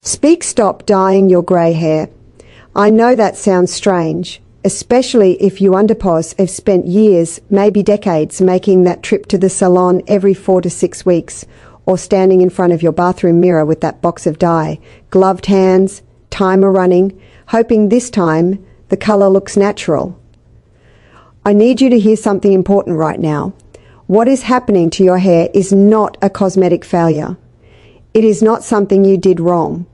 Stop dyeing your grey hair. I know that sounds strange, especially if you underpos have spent years, maybe decades, making that trip to the salon every 4 to 6 weeks, or standing in front of your bathroom mirror with that box of dye, gloved hands, timer running, hoping this time the colour looks natural. I need you to hear something important right now. What is happening to your hair is not a cosmetic failure. It is not something you did wrong.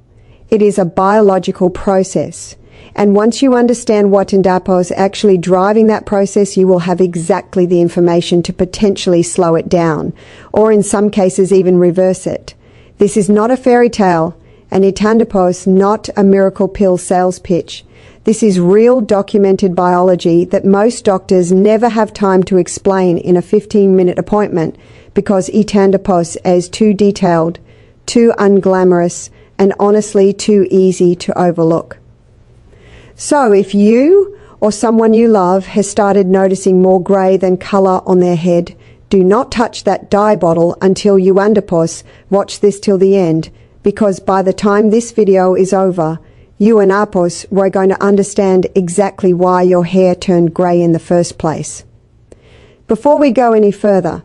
It is a biological process. And once you understand what is actually driving that process, you will have exactly the information to potentially slow it down, or in some cases even reverse it. This is not a fairy tale, and Itandapos not a miracle pill sales pitch. This is real documented biology that most doctors never have time to explain in a 15-minute appointment because Itandapos is too detailed, too unglamorous, and honestly too easy to overlook. So if you or someone you love has started noticing more grey than colour on their head, do not touch that dye bottle until you underpos. Watch this till the end, because by the time this video is over, you and Apos were going to understand exactly why your hair turned grey in the first place. Before we go any further,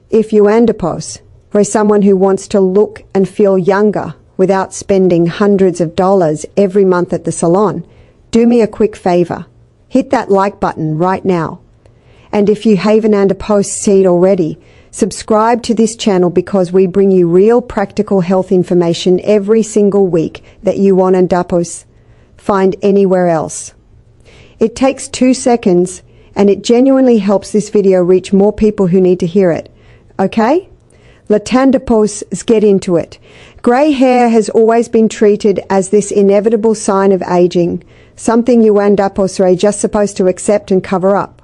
if you Andapos were someone who wants to look and feel younger without spending hundreds of dollars every month at the salon, do me a quick favor. Hit that like button right now. And if you haven't Andapos seed already, subscribe to this channel because we bring you real practical health information every single week that you won't Andapos find anywhere else. It takes 2 seconds and it genuinely helps this video reach more people who need to hear it. Okay? Latandapos, get into it. Grey hair has always been treated as this inevitable sign of aging, something you Andapos are just supposed to accept and cover up.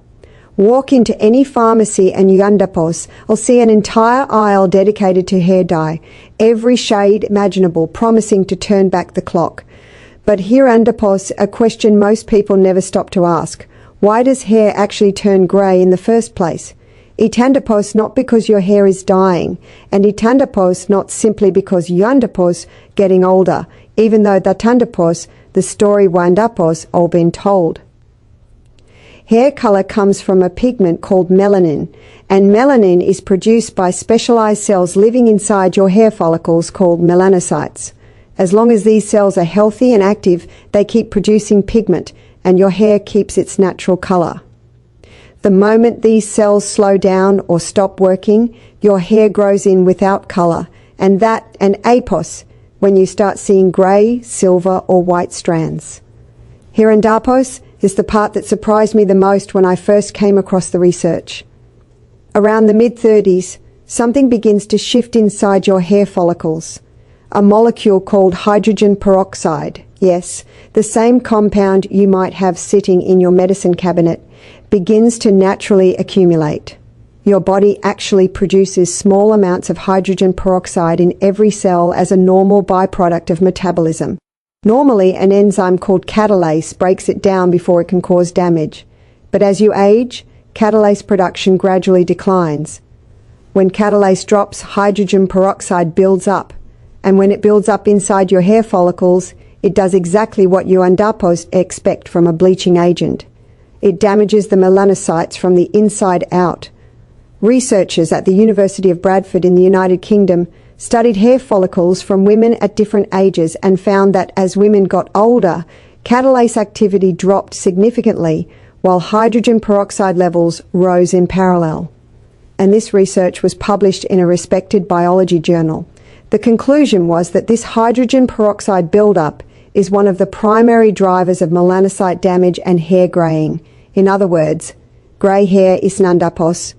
Walk into any pharmacy and you Andapos will see an entire aisle dedicated to hair dye, every shade imaginable, promising to turn back the clock. But here Andapos, a question most people never stop to ask. Why does hair actually turn grey in the first place? Itandapos not because your hair is dying, and Itandapos not simply because you Andapos getting older, even though that Andapos, the story Wandapos, all been told. Hair color comes from a pigment called melanin, and melanin is produced by specialized cells living inside your hair follicles called melanocytes. As long as these cells are healthy and active, they keep producing pigment, and your hair keeps its natural color. The moment these cells slow down or stop working, your hair grows in without color, and apos, when you start seeing gray, silver, or white strands. Here in Dapos is the part that surprised me the most when I first came across the research. Around the mid-30s, something begins to shift inside your hair follicles. A molecule called hydrogen peroxide, yes, the same compound you might have sitting in your medicine cabinet, begins to naturally accumulate. Your body actually produces small amounts of hydrogen peroxide in every cell as a normal byproduct of metabolism. Normally, an enzyme called Catalase breaks it down before it can cause damage. But as you age, Catalase production gradually declines. When Catalase drops, hydrogen peroxide builds up. And when it builds up inside your hair follicles, it does exactly what you Andapos expect from a bleaching agent. It damages the melanocytes from the inside out. Researchers at the University of Bradford in the United Kingdom studied hair follicles from women at different ages and found that as women got older, catalase activity dropped significantly while hydrogen peroxide levels rose in parallel. And this research was published in a respected biology journal. The conclusion was that this hydrogen peroxide buildup is one of the primary drivers of melanocyte damage and hair graying. In other words, grey hair is Nandapos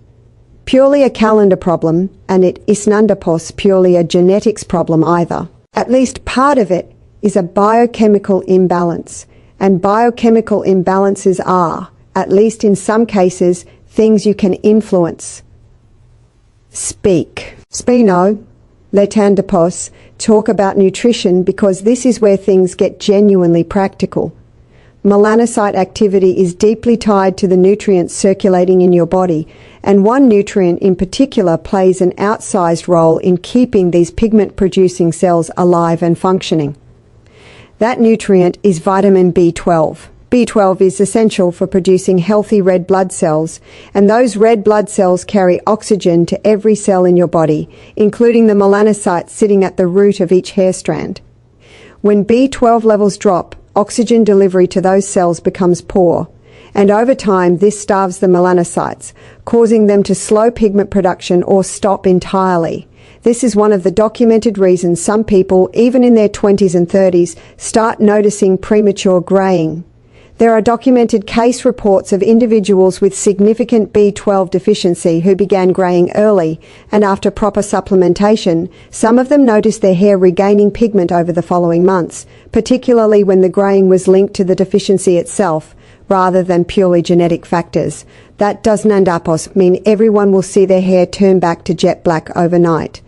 purely a calendar problem, and it is Nandapos purely a genetics problem either. At least part of it is a biochemical imbalance, and biochemical imbalances are, at least in some cases, things you can influence. Spino, Letandapos, talk about nutrition because this is where things get genuinely practical. Melanocyte activity is deeply tied to the nutrients circulating in your body, and one nutrient in particular plays an outsized role in keeping these pigment-producing cells alive and functioning. That nutrient is vitamin B12. B12 is essential for producing healthy red blood cells, and those red blood cells carry oxygen to every cell in your body, including the melanocytes sitting at the root of each hair strand. When B12 levels drop, oxygen delivery to those cells becomes poor, and over time this starves the melanocytes, causing them to slow pigment production or stop entirely. This is one of the documented reasons some people, even in their 20s and 30s, start noticing premature graying. There are documented case reports of individuals with significant B12 deficiency who began graying early, and after proper supplementation, some of them noticed their hair regaining pigment over the following months, particularly when the graying was linked to the deficiency itself, rather than purely genetic factors. That doesn't mean everyone will see their hair turn back to jet black overnight.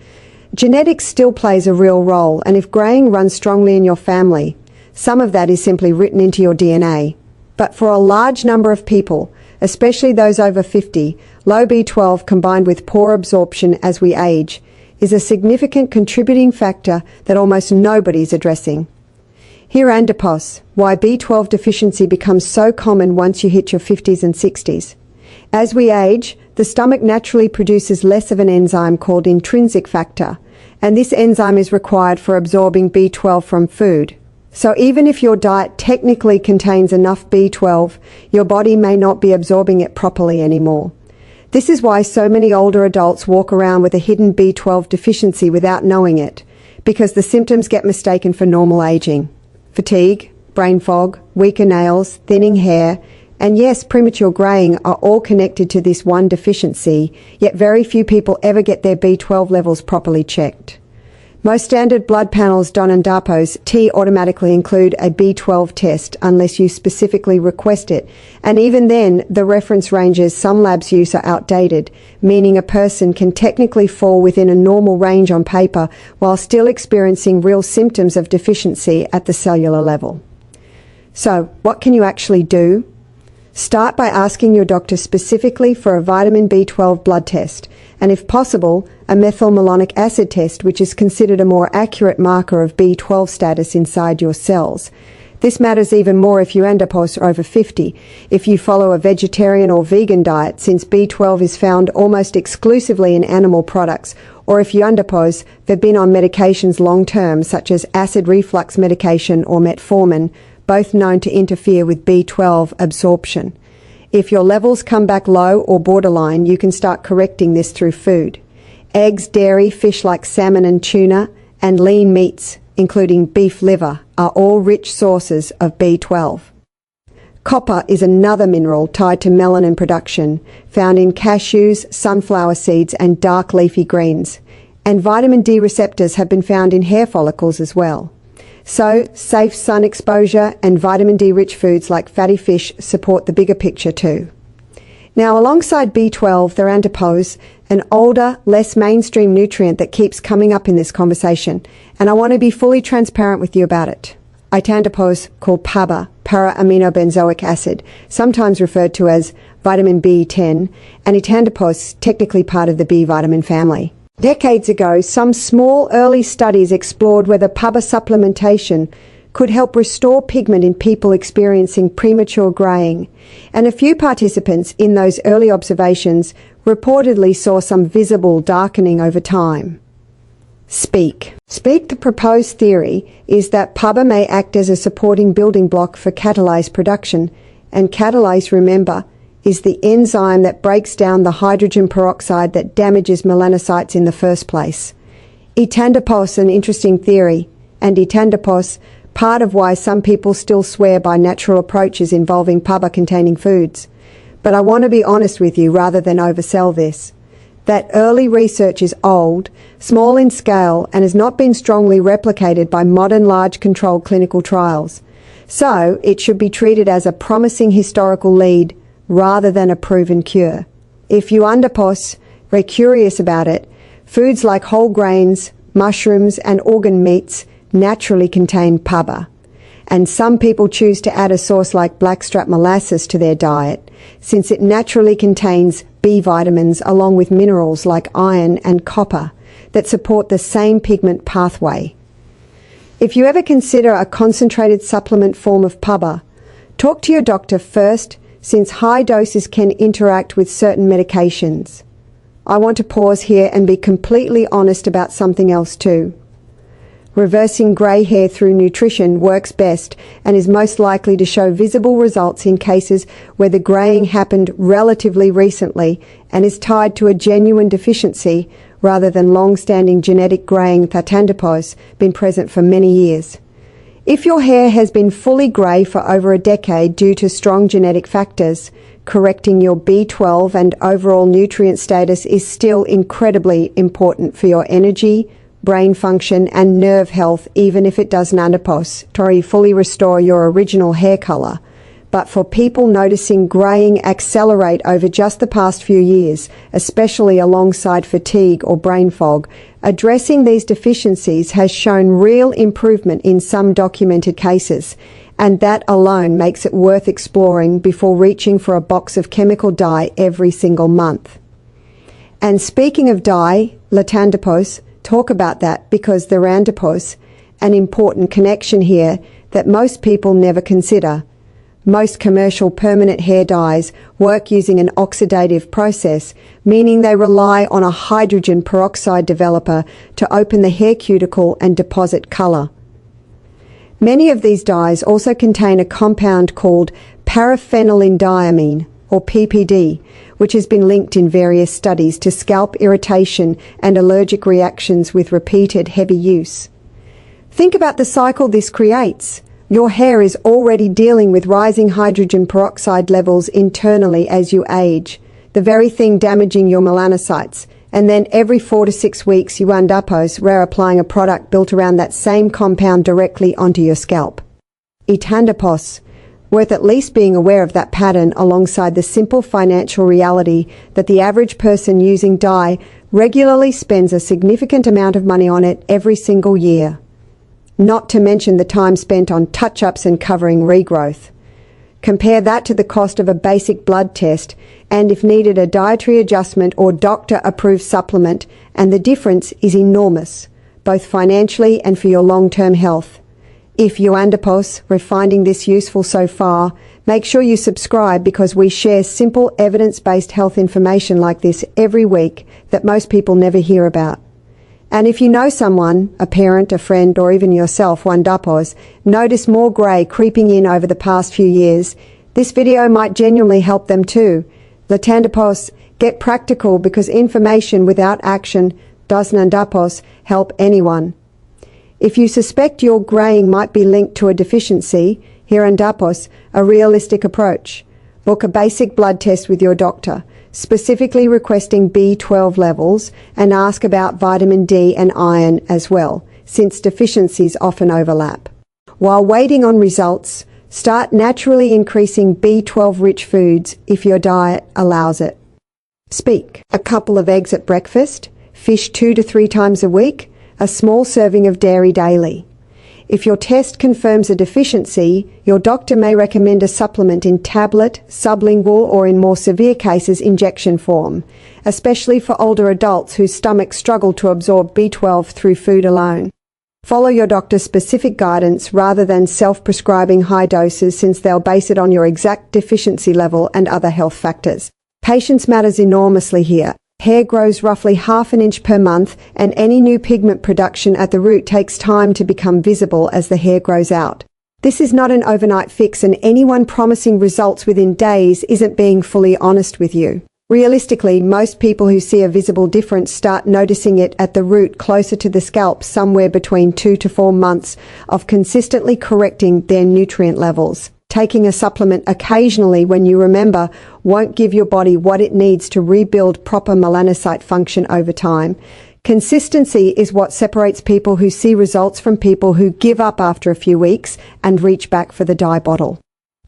Genetics still plays a real role, and if graying runs strongly in your family, some of that is simply written into your DNA. But for a large number of people, especially those over 50, low B12 combined with poor absorption as we age is a significant contributing factor that almost nobody's addressing. Here Andipos, why B12 deficiency becomes so common once you hit your 50s and 60s. As we age, the stomach naturally produces less of an enzyme called intrinsic factor, and this enzyme is required for absorbing B12 from food. So even if your diet technically contains enough B12, your body may not be absorbing it properly anymore. This is why so many older adults walk around with a hidden B12 deficiency without knowing it, because the symptoms get mistaken for normal aging. Fatigue, brain fog, weaker nails, thinning hair, and yes, premature graying are all connected to this one deficiency, yet very few people ever get their B12 levels properly checked. Most standard blood panels done on DAPO's automatically include a B12 test unless you specifically request it, and even then the reference ranges some labs use are outdated, meaning a person can technically fall within a normal range on paper while still experiencing real symptoms of deficiency at the cellular level. So, what can you actually do? Start by asking your doctor specifically for a vitamin B12 blood test, and if possible, a methylmalonic acid test, which is considered a more accurate marker of B12 status inside your cells. This matters even more if you are over 50, if you follow a vegetarian or vegan diet, since B12 is found almost exclusively in animal products, or if you have been on medications long term, such as acid reflux medication or metformin, both known to interfere with B12 absorption. If your levels come back low or borderline, you can start correcting this through food. Eggs, dairy, fish like salmon and tuna, and lean meats, including beef liver, are all rich sources of B12. Copper is another mineral tied to melanin production, found in cashews, sunflower seeds, and dark leafy greens. And vitamin D receptors have been found in hair follicles as well. So, safe sun exposure and vitamin D-rich foods like fatty fish support the bigger picture too. Now, alongside B12, there are an older, less mainstream nutrient that keeps coming up in this conversation, and I want to be fully transparent with you about it. Itandipose, called PABA, para-aminobenzoic acid, sometimes referred to as vitamin B10, and itandipose, technically part of the B vitamin family. Decades ago, some small early studies explored whether PABA supplementation could help restore pigment in people experiencing premature graying, and a few participants in those early observations reportedly saw some visible darkening over time. Speak, the proposed theory is that PABA may act as a supporting building block for catalase production, and catalase, remember, is the enzyme that breaks down the hydrogen peroxide that damages melanocytes in the first place. Itandipose, an interesting theory, and itandipose, part of why some people still swear by natural approaches involving PABA-containing foods. But I want to be honest with you rather than oversell this. That early research is old, small in scale, and has not been strongly replicated by modern large controlled clinical trials. So, it should be treated as a promising historical lead rather than a proven cure. If you very curious about it, foods like whole grains, mushrooms, and organ meats naturally contain PABA. And some people choose to add a source like blackstrap molasses to their diet, since it naturally contains B vitamins along with minerals like iron and copper that support the same pigment pathway. If you ever consider a concentrated supplement form of PABA, talk to your doctor first, since high doses can interact with certain medications. I want to pause here and be completely honest about something else too. Reversing grey hair through nutrition works best and is most likely to show visible results in cases where the greying happened relatively recently and is tied to a genuine deficiency rather than long-standing genetic greying that has been present for many years. If your hair has been fully grey for over a decade due to strong genetic factors, correcting your B12 and overall nutrient status is still incredibly important for your energy, brain function and nerve health, even if it doesn't fully restore your original hair color. But for people noticing graying accelerate over just the past few years, especially alongside fatigue or brain fog, addressing these deficiencies has shown real improvement in some documented cases, and that alone makes it worth exploring before reaching for a box of chemical dye every single month. And speaking of dye, latandipose, talk about that because the randipose, an important connection here that most people never consider. Most commercial permanent hair dyes work using an oxidative process, meaning they rely on a hydrogen peroxide developer to open the hair cuticle and deposit color. Many of these dyes also contain a compound called paraphenylenediamine, or PPD, which has been linked in various studies to scalp irritation and allergic reactions with repeated heavy use. Think about the cycle this creates. Your hair is already dealing with rising hydrogen peroxide levels internally as you age, the very thing damaging your melanocytes, and then every 4 to 6 weeks you end up reapplying a product built around that same compound directly onto your scalp. Itandipose, worth at least being aware of that pattern alongside the simple financial reality that the average person using dye regularly spends a significant amount of money on it every single year. Not to mention the time spent on touch-ups and covering regrowth. Compare that to the cost of a basic blood test and, if needed, a dietary adjustment or doctor-approved supplement, and the difference is enormous, both financially and for your long-term health. If you we're finding this useful so far, make sure you subscribe because we share simple evidence-based health information like this every week that most people never hear about. And if you know someone, a parent, a friend, or even yourself, notice more grey creeping in over the past few years, this video might genuinely help them too. Latandipose, get practical because information without action doesn't help anyone. If you suspect your graying might be linked to a deficiency, here a realistic approach. Book a basic blood test with your doctor, specifically requesting B12 levels, and ask about vitamin D and iron as well, since deficiencies often overlap. While waiting on results, start naturally increasing B12-rich foods if your diet allows it. Speak. A couple of eggs at breakfast, fish 2 to 3 times a week, a small serving of dairy daily. If your test confirms a deficiency, your doctor may recommend a supplement in tablet, sublingual, or in more severe cases, injection form, especially for older adults whose stomachs struggle to absorb B12 through food alone. Follow your doctor's specific guidance rather than self-prescribing high doses, since they'll base it on your exact deficiency level and other health factors. Patience matters enormously here. Hair grows roughly ½ an inch per month, and any new pigment production at the root takes time to become visible as the hair grows out. This is not an overnight fix, and anyone promising results within days isn't being fully honest with you. Realistically, most people who see a visible difference start noticing it at the root closer to the scalp, somewhere between 2 to 4 months of consistently correcting their nutrient levels. Taking a supplement occasionally when you remember won't give your body what it needs to rebuild proper melanocyte function over time. Consistency is what separates people who see results from people who give up after a few weeks and reach back for the dye bottle.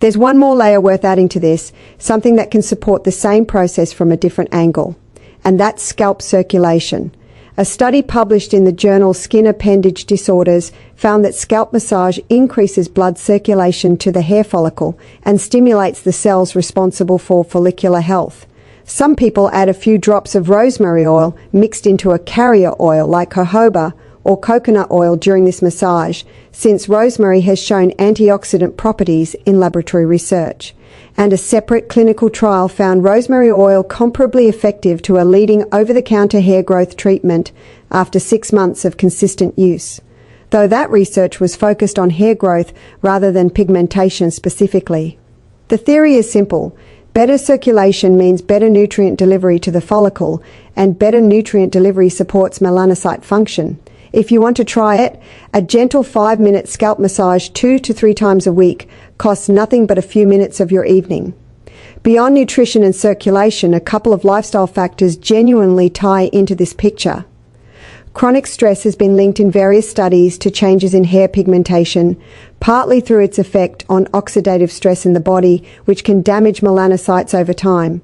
There's one more layer worth adding to this, something that can support the same process from a different angle, and that's scalp circulation. A study published in the journal Skin Appendage Disorders found that scalp massage increases blood circulation to the hair follicle and stimulates the cells responsible for follicular health. Some people add a few drops of rosemary oil mixed into a carrier oil like jojoba or coconut oil during this massage, since rosemary has shown antioxidant properties in laboratory research. And a separate clinical trial found rosemary oil comparably effective to a leading over-the-counter hair growth treatment after 6 months of consistent use, though that research was focused on hair growth rather than pigmentation specifically. The theory is simple. Better circulation means better nutrient delivery to the follicle, and better nutrient delivery supports melanocyte function. If you want to try it, a gentle 5-minute scalp massage 2 to 3 times a week costs nothing but a few minutes of your evening. Beyond nutrition and circulation, a couple of lifestyle factors genuinely tie into this picture. Chronic stress has been linked in various studies to changes in hair pigmentation, partly through its effect on oxidative stress in the body, which can damage melanocytes over time.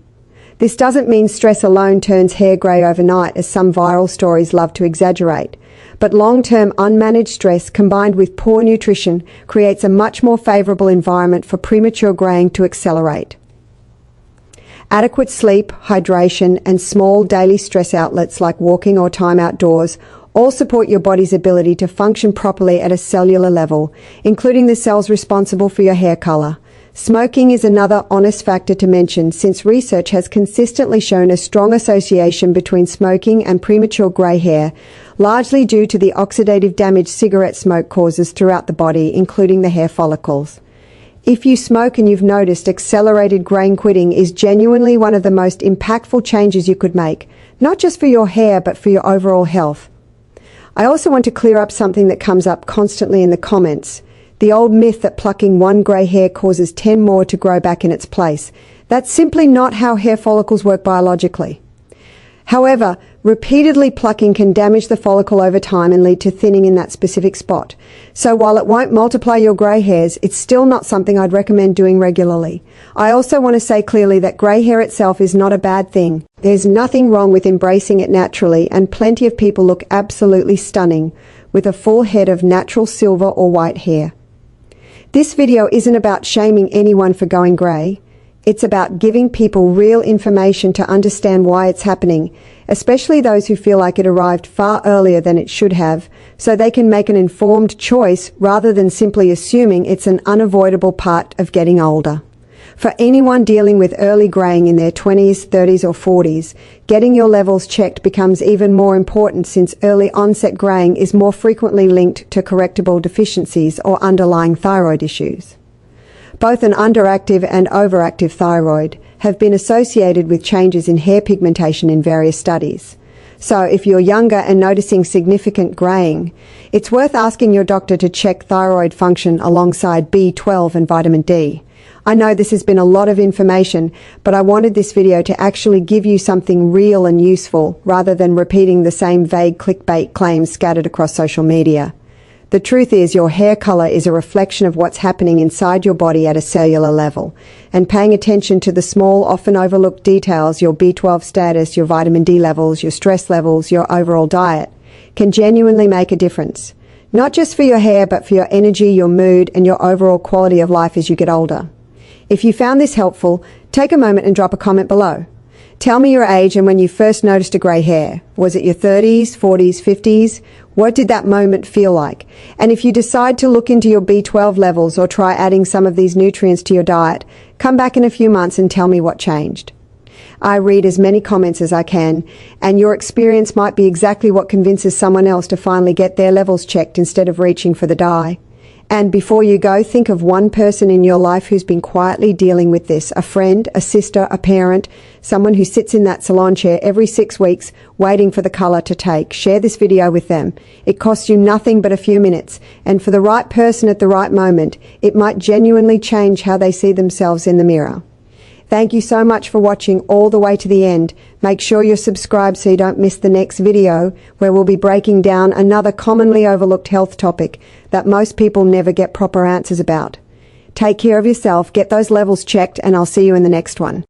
This doesn't mean stress alone turns hair grey overnight, as some viral stories love to exaggerate. But long-term unmanaged stress combined with poor nutrition creates a much more favorable environment for premature graying to accelerate. Adequate sleep, hydration, and small daily stress outlets like walking or time outdoors all support your body's ability to function properly at a cellular level, including the cells responsible for your hair color. Smoking is another honest factor to mention, since research has consistently shown a strong association between smoking and premature gray hair, largely due to the oxidative damage cigarette smoke causes throughout the body, including the hair follicles. If you smoke and you've noticed, accelerated graying quitting is genuinely one of the most impactful changes you could make, not just for your hair but for your overall health. I also want to clear up something that comes up constantly in the comments. The old myth that plucking one grey hair causes 10 more to grow back in its place. That's simply not how hair follicles work biologically. However, repeatedly plucking can damage the follicle over time and lead to thinning in that specific spot. So while it won't multiply your grey hairs, it's still not something I'd recommend doing regularly. I also want to say clearly that grey hair itself is not a bad thing. There's nothing wrong with embracing it naturally, and plenty of people look absolutely stunning with a full head of natural silver or white hair. This video isn't about shaming anyone for going grey. It's about giving people real information to understand why it's happening, especially those who feel like it arrived far earlier than it should have, so they can make an informed choice rather than simply assuming it's an unavoidable part of getting older. For anyone dealing with early graying in their 20s, 30s or 40s, getting your levels checked becomes even more important, since early onset graying is more frequently linked to correctable deficiencies or underlying thyroid issues. Both an underactive and overactive thyroid have been associated with changes in hair pigmentation in various studies. So if you're younger and noticing significant graying, it's worth asking your doctor to check thyroid function alongside B12 and vitamin D. I know this has been a lot of information, but I wanted this video to actually give you something real and useful, rather than repeating the same vague clickbait claims scattered across social media. The truth is, your hair color is a reflection of what's happening inside your body at a cellular level, and paying attention to the small, often overlooked details, your B12 status, your vitamin D levels, your stress levels, your overall diet, can genuinely make a difference. Not just for your hair, but for your energy, your mood, and your overall quality of life as you get older. If you found this helpful, take a moment and drop a comment below. Tell me your age and when you first noticed a grey hair. Was it your 30s, 40s, 50s? What did that moment feel like? And if you decide to look into your B12 levels or try adding some of these nutrients to your diet, come back in a few months and tell me what changed. I read as many comments as I can, and your experience might be exactly what convinces someone else to finally get their levels checked instead of reaching for the dye. And before you go, think of one person in your life who's been quietly dealing with this. A friend, a sister, a parent, someone who sits in that salon chair every 6 weeks waiting for the color to take. Share this video with them. It costs you nothing but a few minutes, and for the right person at the right moment, it might genuinely change how they see themselves in the mirror. Thank you so much for watching all the way to the end. Make sure you're subscribed so you don't miss the next video, where we'll be breaking down another commonly overlooked health topic that most people never get proper answers about. Take care of yourself, get those levels checked, and I'll see you in the next one.